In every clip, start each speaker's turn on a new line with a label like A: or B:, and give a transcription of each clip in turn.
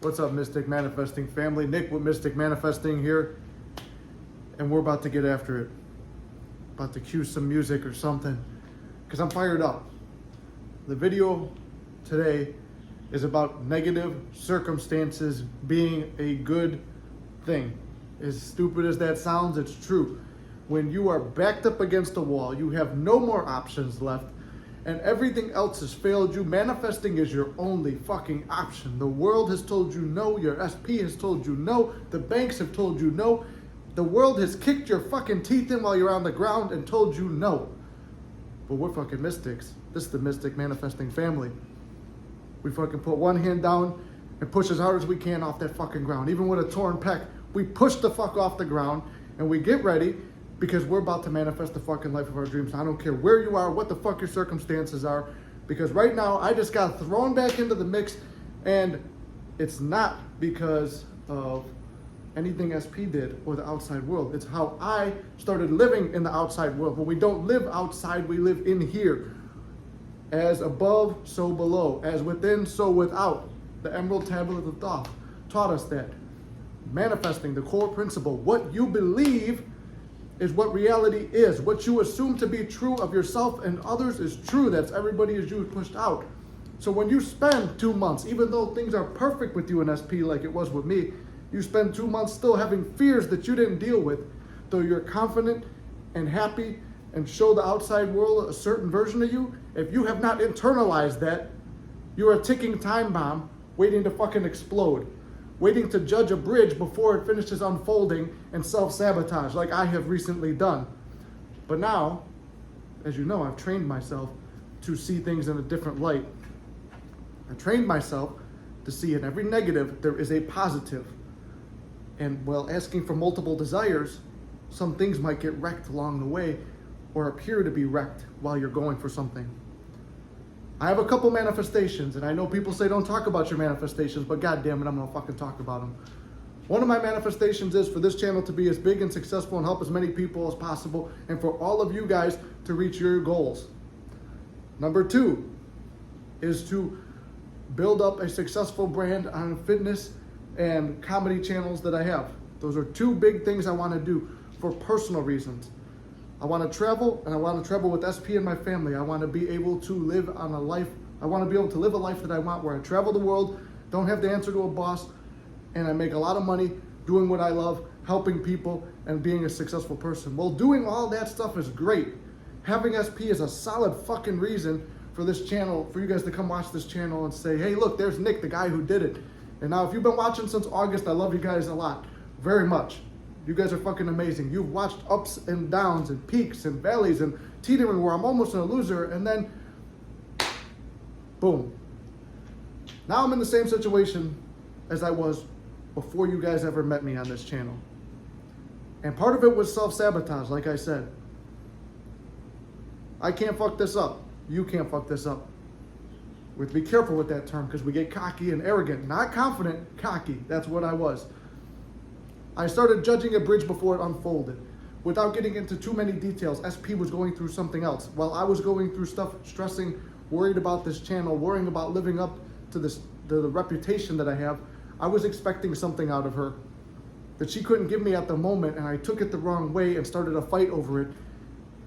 A: What's up, Mystic Manifesting family? Nick with Mystic Manifesting here, and we're about to get after it. About to cue some music or something, because I'm fired up. The video today is about negative circumstances being a good thing. As stupid as that sounds, it's true. When you are backed up against a wall, you have no more options left, and everything else has failed you, manifesting is your only fucking option. The world has told you no, your SP has told you no, the banks have told you no, the world has kicked your fucking teeth in while you're on the ground and told you no. But we're fucking mystics. This is the Mystic Manifesting family. We fucking put one hand down and push as hard as we can off that fucking ground. Even with a torn pec, we push the fuck off the ground and we get ready, because we're about to manifest the fucking life of our dreams. I don't care where you are, what the fuck your circumstances are, because right now I just got thrown back into the mix, and it's not because of anything SP did or the outside world. It's how I started living in the outside world. But we don't live outside, we live in here. As above, so below. As within, so without. The Emerald Tablet of Thoth taught us that. Manifesting, the core principle. What you believe is what reality is. What you assume to be true of yourself and others is true. That's everybody as you pushed out. So when you spend 2 months, even though things are perfect with you in SP like it was with me, you spend 2 months still having fears that you didn't deal with, though you're confident and happy and show the outside world a certain version of you. If you have not internalized that, you're a ticking time bomb waiting to fucking explode. Waiting to judge a bridge before it finishes unfolding and self-sabotage like I have recently done. But now, as you know, I've trained myself to see things in a different light. I trained myself to see in every negative there is a positive. And while asking for multiple desires, some things might get wrecked along the way or appear to be wrecked while you're going for something. I have a couple manifestations, and I know people say don't talk about your manifestations, but goddamn it, I'm gonna fucking talk about them. One of my manifestations is for this channel to be as big and successful and help as many people as possible, and for all of you guys to reach your goals. Number 2 is to build up a successful brand on fitness and comedy channels that I have. Those are 2 big things I want to do for personal reasons. I want to travel, and I want to travel with SP and my family. I want to be able to live on a life. I want to be able to live a life that I want, where I travel the world, don't have to answer to a boss, and I make a lot of money doing what I love, helping people, and being a successful person. Well, doing all that stuff is great. Having SP is a solid fucking reason for this channel, for you guys to come watch this channel and say, hey, look, there's Nick, the guy who did it. And now, if you've been watching since August, I love you guys a lot, very much. You guys are fucking amazing. You've watched ups and downs and peaks and valleys and teetering where I'm almost a loser, and then boom. Now I'm in the same situation as I was before you guys ever met me on this channel. And part of it was self-sabotage, like I said. I can't fuck this up. You can't fuck this up. We have to be careful with that term, because we get cocky and arrogant. Not confident, cocky. That's what I was. I started judging a bridge before it unfolded. Without getting into too many details, SP was going through something else. While I was going through stuff, stressing, worried about this channel, worrying about living up to the reputation that I have, I was expecting something out of her that she couldn't give me at the moment, and I took it the wrong way and started a fight over it.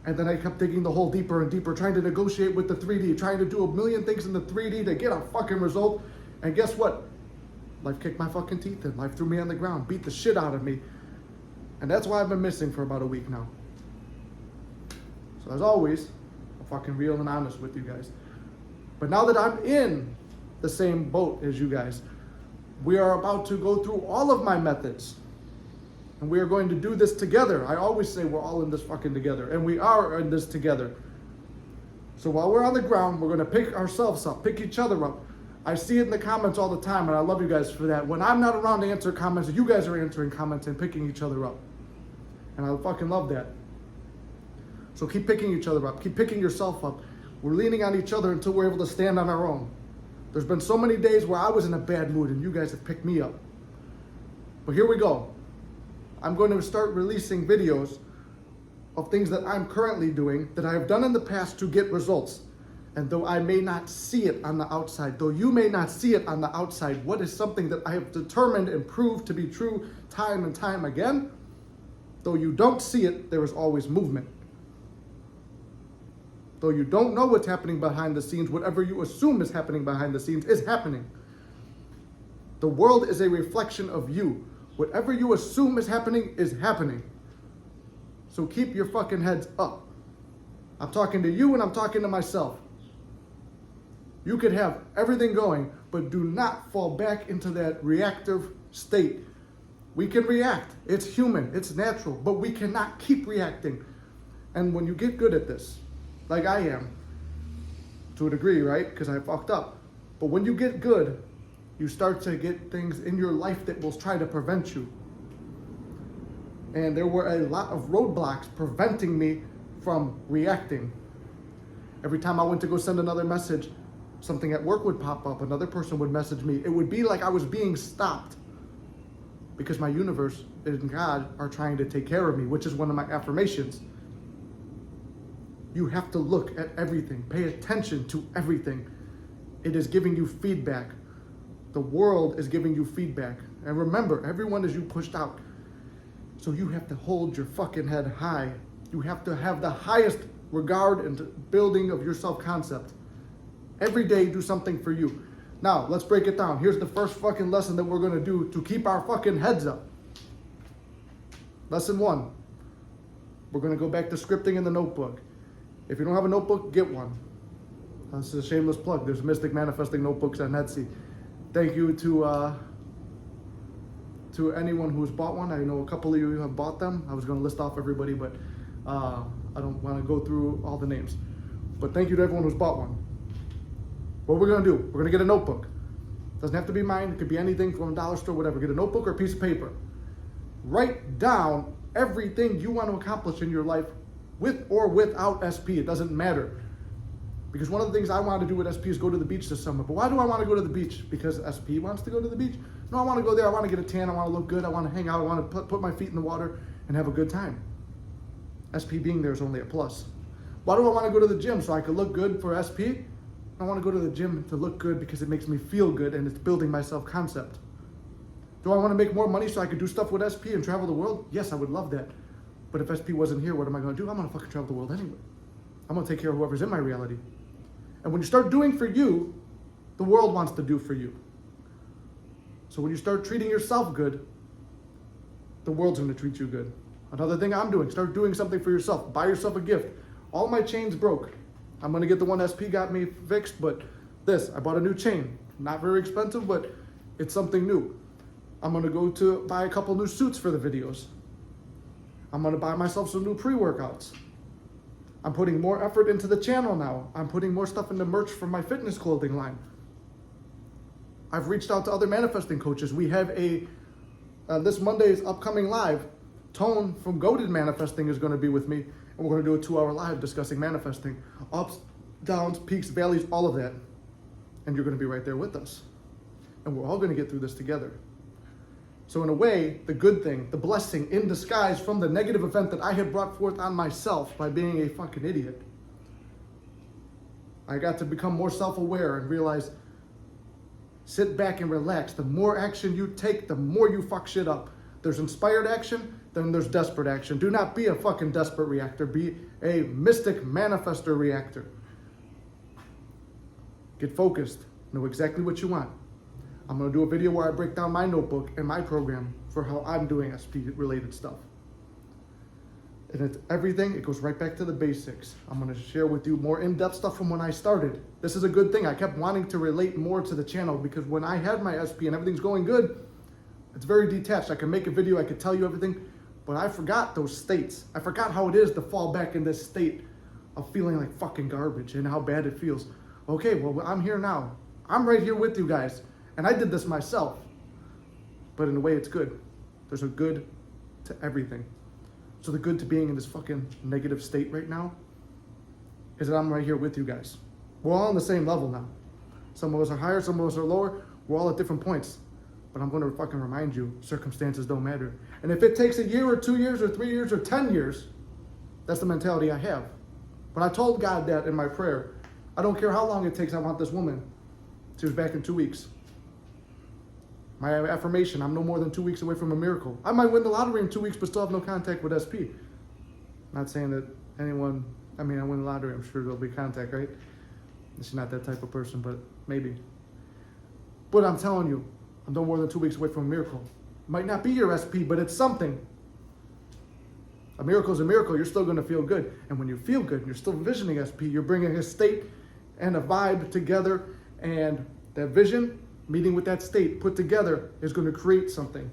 A: And then I kept digging the hole deeper and deeper, trying to negotiate with the 3D, trying to do a million things in the 3D to get a fucking result. And guess what? Life kicked my fucking teeth in. Life threw me on the ground, beat the shit out of me. And that's why I've been missing for about a week now. So as always, I'm fucking real and honest with you guys. But now that I'm in the same boat as you guys, we are about to go through all of my methods. And we are going to do this together. I always say we're all in this fucking together. And we are in this together. So while we're on the ground, we're going to pick ourselves up, pick each other up. I see it in the comments all the time, and I love you guys for that. When I'm not around to answer comments, you guys are answering comments and picking each other up. And I fucking love that. So keep picking each other up. Keep picking yourself up. We're leaning on each other until we're able to stand on our own. There's been so many days where I was in a bad mood, and you guys have picked me up. But here we go. I'm going to start releasing videos of things that I'm currently doing that I have done in the past to get results. And though I may not see it on the outside, though you may not see it on the outside, what is something that I have determined and proved to be true time and time again? Though you don't see it, there is always movement. Though you don't know what's happening behind the scenes, whatever you assume is happening behind the scenes is happening. The world is a reflection of you. Whatever you assume is happening is happening. So keep your fucking heads up. I'm talking to you and I'm talking to myself. You could have everything going, but do not fall back into that reactive state. We can react. It's human. It's natural. But we cannot keep reacting. And when you get good at this, like I am, to a degree, right? Because I fucked up. But when you get good, you start to get things in your life that will try to prevent you. And there were a lot of roadblocks preventing me from reacting. Every time I went to go send another message, something at work would pop up, another person would message me. It would be like I was being stopped because my universe and God are trying to take care of me, which is one of my affirmations. You have to look at everything, pay attention to everything. It is giving you feedback. The world is giving you feedback. And remember, everyone is you pushed out. So you have to hold your fucking head high. You have to have the highest regard and building of your self-concept. Every day, do something for you. Now, let's break it down. Here's the first fucking lesson that we're going to do to keep our fucking heads up. Lesson 1. We're going to go back to scripting in the notebook. If you don't have a notebook, get one. This is a shameless plug. There's Mystic Manifesting notebooks on Etsy. Thank you to anyone who's bought one. I know a couple of you have bought them. I was going to list off everybody, but I don't want to go through all the names. But thank you to everyone who's bought one. What we're going to do, we're going to get a notebook. Doesn't have to be mine. It could be anything from a dollar store, whatever. Get a notebook or a piece of paper. Write down everything you want to accomplish in your life with or without SP. It doesn't matter. Because one of the things I want to do with SP is go to the beach this summer. But why do I want to go to the beach? Because SP wants to go to the beach? No, I want to go there. I want to get a tan. I want to look good. I want to hang out. I want to put my feet in the water and have a good time. SP being there is only a plus. Why do I want to go to the gym? So I can look good for SP? I want to go to the gym to look good because it makes me feel good and it's building my self-concept. Do I want to make more money so I could do stuff with SP and travel the world? Yes, I would love that. But if SP wasn't here, what am I going to do? I'm going to fucking travel the world anyway. I'm going to take care of whoever's in my reality. And when you start doing for you, the world wants to do for you. So when you start treating yourself good, the world's going to treat you good. Another thing I'm doing, start doing something for yourself. Buy yourself a gift. All my chains broke. I'm going to get the one SP got me fixed, but I bought a new chain. Not very expensive, but it's something new. I'm going to go to buy a couple new suits for the videos. I'm going to buy myself some new pre-workouts. I'm putting more effort into the channel now. I'm putting more stuff into merch for my fitness clothing line. I've reached out to other manifesting coaches. We have this Monday's upcoming live, Tone from Goated Manifesting is going to be with me. And we're going to do a 2-hour live discussing manifesting. Ups, downs, peaks, valleys, all of that. And you're going to be right there with us. And we're all going to get through this together. So in a way, the good thing, the blessing in disguise from the negative event that I had brought forth on myself by being a fucking idiot. I got to become more self-aware and realize, sit back and relax. The more action you take, the more you fuck shit up. There's inspired action, then there's desperate action. Do not be a fucking desperate reactor. Be a mystic manifester reactor. Get focused. Know exactly what you want. I'm going to do a video where I break down my notebook and my program for how I'm doing SP-related stuff. And it's everything. It goes right back to the basics. I'm going to share with you more in-depth stuff from when I started. This is a good thing. I kept wanting to relate more to the channel because when I had my SP and everything's going good, it's very detached. I can make a video. I can tell you everything. But I forgot those states. I forgot how it is to fall back in this state of feeling like fucking garbage and how bad it feels. Okay, well, I'm here now. I'm right here with you guys. And I did this myself. But in a way, it's good. There's a good to everything. So the good to being in this fucking negative state right now is that I'm right here with you guys. We're all on the same level now. Some of us are higher, some of us are lower. We're all at different points. But I'm going to fucking remind you, circumstances don't matter. And if it takes a year or 2 years or 3 years or 10 years, that's the mentality I have. But I told God that in my prayer. I don't care how long it takes. I want this woman. She was back in 2 weeks. My affirmation, I'm no more than 2 weeks away from a miracle. I might win the lottery in 2 weeks, but still have no contact with SP. Not saying that anyone, I win the lottery, I'm sure there'll be contact, right? She's not that type of person, but maybe. But I'm telling you, I'm no more than 2 weeks away from a miracle. Might not be your SP, but it's something. A miracle is a miracle. You're still going to feel good. And when you feel good, you're still envisioning SP. You're bringing a state and a vibe together. And that vision, meeting with that state, put together, is going to create something.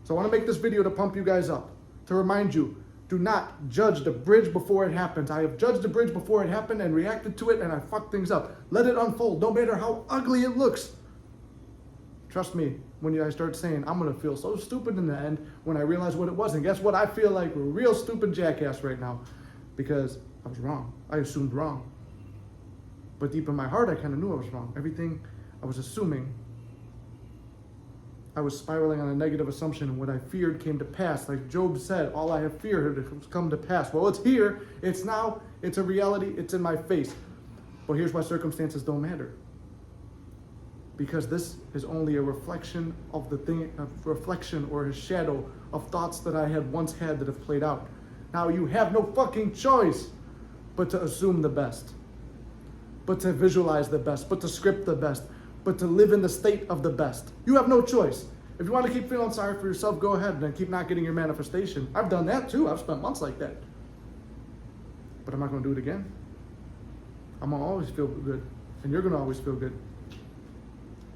A: So I want to make this video to pump you guys up. To remind you, do not judge the bridge before it happens. I have judged the bridge before it happened and reacted to it, and I fucked things up. Let it unfold, no matter how ugly it looks. Trust me, when I start saying, I'm going to feel so stupid in the end when I realize what it was. And guess what? I feel like a real stupid jackass right now because I was wrong. I assumed wrong. But deep in my heart, I kind of knew I was wrong. Everything I was assuming, I was spiraling on a negative assumption, and what I feared came to pass. Like Job said, all I have feared has come to pass. Well, it's here, it's now, it's a reality, it's in my face. But here's why circumstances don't matter. Because this is only a reflection of the thing, a reflection or a shadow of thoughts that I had once had that have played out. Now you have no fucking choice but to assume the best, but to visualize the best, but to script the best, but to live in the state of the best. You have no choice. If you want to keep feeling sorry for yourself, go ahead and keep not getting your manifestation. I've done that too. I've spent months like that. But I'm not going to do it again. I'm going to always feel good, and you're going to always feel good.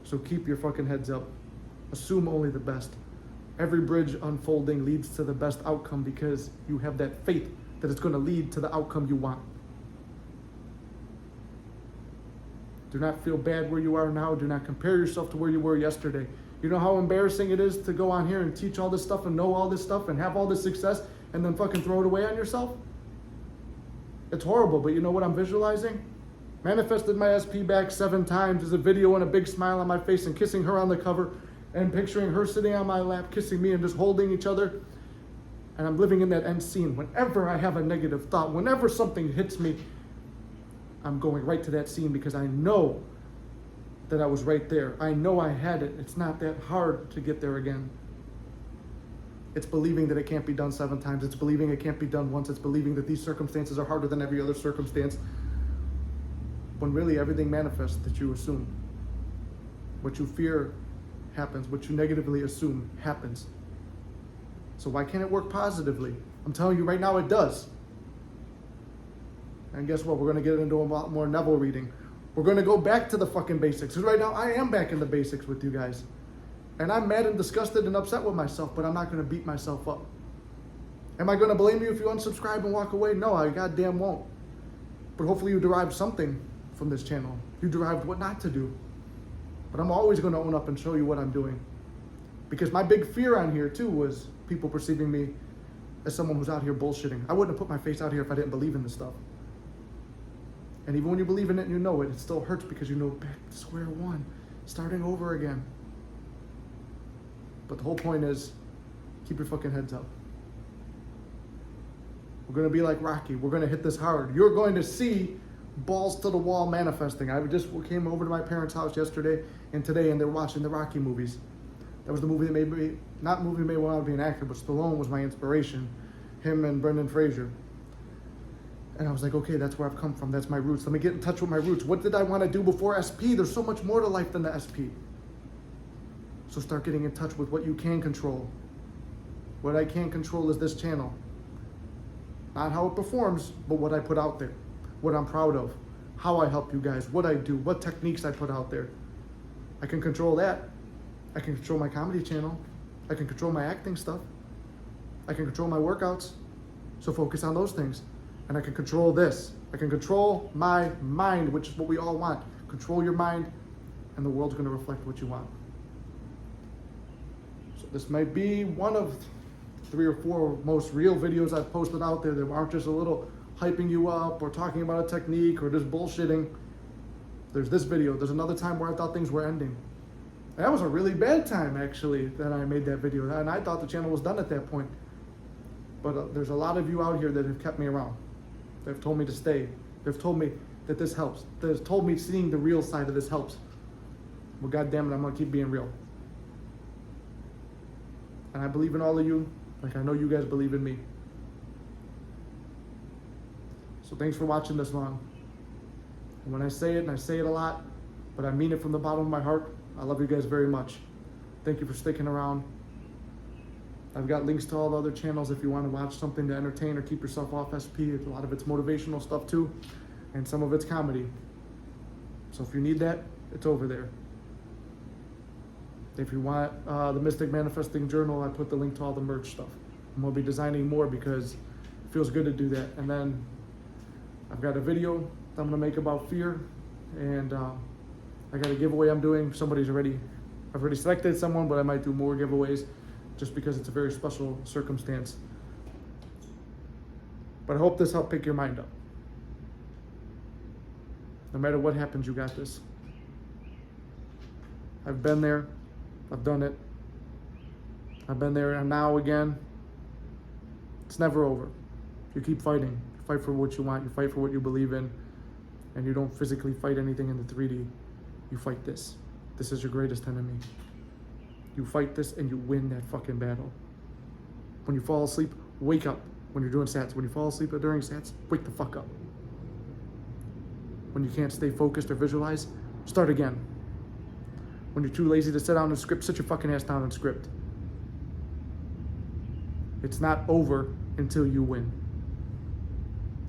A: So keep your fucking heads up. Assume only the best. Every bridge unfolding leads to the best outcome because you have that faith that it's going to lead to the outcome you want. Do not feel bad where you are now. Do not compare yourself to where you were yesterday. You know how embarrassing it is to go on here and teach all this stuff and know all this stuff and have all this success and then fucking throw it away on yourself? It's horrible, but you know what I'm visualizing? Manifested my SP back 7 times as a video and a big smile on my face and kissing her on the cover and picturing her sitting on my lap, kissing me and just holding each other. And I'm living in that end scene. Whenever I have a negative thought, whenever something hits me, I'm going right to that scene because I know that I was right there. I know I had it. It's not that hard to get there again. It's believing that it can't be done 7 times. It's believing it can't be done once. It's believing that these circumstances are harder than every other circumstance. When really everything manifests that you assume. What you fear happens. What you negatively assume happens. So why can't it work positively? I'm telling you right now it does. And guess what? We're going to get into a lot more Neville reading. We're going to go back to the fucking basics. Because right now I am back in the basics with you guys. And I'm mad and disgusted and upset with myself, but I'm not going to beat myself up. Am I going to blame you if you unsubscribe and walk away? No, I goddamn won't. But hopefully you derived something from this channel. You derived what not to do. But I'm always going to own up and show you what I'm doing. Because my big fear on here too was people perceiving me as someone who's out here bullshitting. I wouldn't have put my face out here if I didn't believe in this stuff. And even when you believe in it and you know it, it still hurts because you know back to square one, starting over again. But the whole point is, keep your fucking heads up. We're going to be like Rocky. We're going to hit this hard. You're going to see balls to the wall manifesting. I just came over to my parents' house yesterday and today, and they're watching the Rocky movies. That was the movie that made me, not movie that made me want to be an actor, but Stallone was my inspiration. Him and Brendan Fraser. And I was like, okay, that's where I've come from. That's my roots. Let me get in touch with my roots. What did I want to do before SP? There's so much more to life than the SP. So start getting in touch with what you can control. What I can't control is this channel. Not how it performs, but what I put out there. What I'm proud of. How I help you guys. What I do. What techniques I put out there. I can control that. I can control my comedy channel. I can control my acting stuff. I can control my workouts. So focus on those things. And I can control this. I can control my mind, which is what we all want. Control your mind, and the world's going to reflect what you want. So this might be one of 3 or 4 most real videos I've posted out there that aren't just a little hyping you up or talking about a technique or just bullshitting. There's this video. There's another time where I thought things were ending. That was a really bad time, actually, that I made that video. And I thought the channel was done at that point. But there's a lot of you out here that have kept me around. They've told me to stay. They've told me, that this helps. That has told me seeing the real side of this helps. Well, goddamn it, I'm gonna keep being real. And I believe in all of you, like I know you guys believe in me. So thanks for watching this long. And when I say it, and I say it a lot, but I mean it from the bottom of my heart, I love you guys very much. Thank you for sticking around. I've got links to all the other channels if you want to watch something to entertain or keep yourself off SP. A lot of it's motivational stuff too, and some of it's comedy. So if you need that, it's over there. If you want the Mystic Manifesting Journal, I put the link to all the merch stuff. I'm gonna be designing more because it feels good to do that. And then I've got a video that I'm gonna make about fear, and I got a giveaway I'm doing. I've already selected someone, but I might do more giveaways just because it's a very special circumstance. But I hope this helped pick your mind up. No matter what happens, you got this. I've been there. I've done it. I've been there and now again. It's never over. You keep fighting. You fight for what you want. You fight for what you believe in. And you don't physically fight anything in the 3D. You fight this. This is your greatest enemy. You fight this and you win that fucking battle. When you fall asleep, wake up when you're doing sats. When you fall asleep during sats, wake the fuck up. When you can't stay focused or visualize, start again. When you're too lazy to sit down and script, sit your fucking ass down and script. It's not over until you win.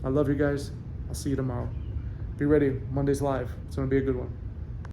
A: I love you guys. I'll see you tomorrow. Be ready. Monday's live. It's going to be a good one.